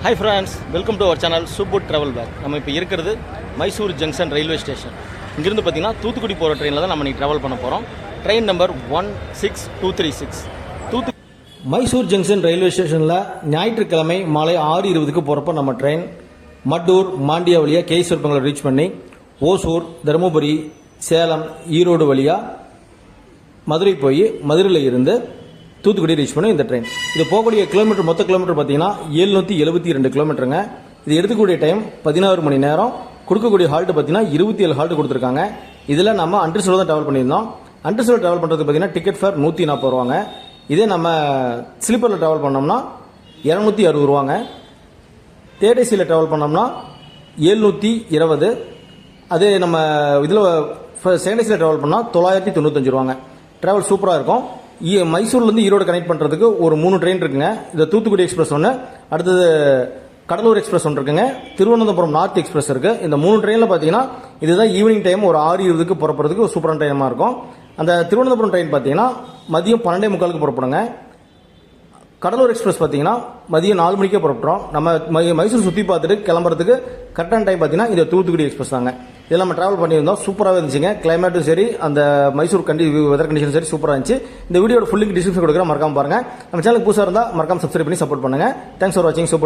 Hi friends, welcome to our channel Subud Travel Bag. நம்ம இப்போ இருக்கிறது மைசூர் ஜங்ஷன் ரயில்வே ஸ்டேஷன். இங்கிருந்து பார்த்தீங்கன்னா தூத்துக்குடி போகிற ட்ரெயினில் தான் நம்ம இன்னைக்கு ட்ராவல் பண்ண போகிறோம். Train number 16236. Mysore junction railway ஸ்டேஷனில் ஞாயிற்றுக்கிழமை மாலை 6:20க்கு போகிறப்போ நம்ம ட்ரெயின் மட்டூர் மாண்டியா வழியாக கேஸ்வரப்பங்களை ரீச் பண்ணி ஓசூர் தருமபுரி சேலம் ஈரோடு வழியாக மதுரை போய் மதுரையில் இருந்து தூத்துக்குடி ரீச் பண்ணும் இந்த ட்ரெயின். இது போகக்கூடிய கிலோமீட்டர் மொத்த கிலோமீட்டர் பார்த்தீங்கன்னா 772 கிலோமீட்டருங்க. இது எடுத்துக்கூடிய டைம் 16 மணி நேரம். கொடுக்கக்கூடிய ஹால்ட் பார்த்தீங்கன்னா 27 ஹால்ட் கொடுத்துருக்காங்க. இதில் நம்ம அண்டர்சோல் தான் ட்ராவல் பண்ணியிருந்தோம். அண்டர்சோல் ட்ராவல் பண்ணுறதுக்கு பார்த்தீங்கன்னா டிக்கெட் ஃபேர் 140 ரூபாங்க. இதே நம்ம ஸ்லீப்பரில் ட்ராவல் பண்ணோம்னா 260 ரூபாங்க. தேர்ட் ஏசியில் ட்ராவல் பண்ணோம்னா 720. அதே நம்ம இதில் செகண்ட் ஏசியில் ட்ராவல் பண்ணால் 995 ரூபாங்க. ட்ராவல் சூப்பராக இருக்கும். மைசூர்லேருந்து ஈரோடு கனெக்ட் பண்ணுறதுக்கு ஒரு 3 ட்ரெயின் இருக்குங்க. இந்த தூத்துக்குடி எக்ஸ்பிரஸ் ஒன்று, அடுத்தது கடலூர் எக்ஸ்பிரஸ் ஒன்று இருக்குங்க, திருவனந்தபுரம் நார்த் எக்ஸ்பிரஸ் இருக்குது. இந்த 3 ட்ரெயினில் பார்த்தீங்கன்னா இதுதான் ஈவினிங் டைம் ஒரு 6:20க்கு புறப்படுறதுக்கு ஒரு சூப்பரான ட்ரெயினாக இருக்கும். அந்த திருவனந்தபுரம் ட்ரெயின் பார்த்தீங்கன்னா மதியம் 12:45க்கு புறப்படுங்க. கடலூர் எக்ஸ்பிரஸ் பார்த்தீங்கன்னா மதியம் 4 மணிக்கே புறப்பட்டுரும். நம்ம மைசூர் சுற்றி பார்த்துட்டு கிளம்புறதுக்கு கரெக்டான டைம் பார்த்தீங்கன்னா இந்த தூத்துக்குடி எக்ஸ்பிரஸ் தாங்க. இதில் நம்ம ட்ராவல் பண்ணியிருந்தோம். சூப்பராகவே இருந்துச்சுங்க. கிளைமேட்டும் சரி, அந்த மைசூர் வெதர் கண்டிஷன் சரி சூப்பராக இருந்துச்சு. இந்த வீடியோட ஃபுல் லிங்க் டிஸ்கிரிப்ஷன் கொடுக்குறேன், மறக்காம பாருங்க. நம்ம சேனலுக்கு புதுசாக இருந்தால் மறக்காம சப்ஸ்கிரைப் பண்ணி சப்போர்ட் பண்ணுங்க. தேங்க்ஸ் ஃபார் வாட்சிங். சூப்பர்.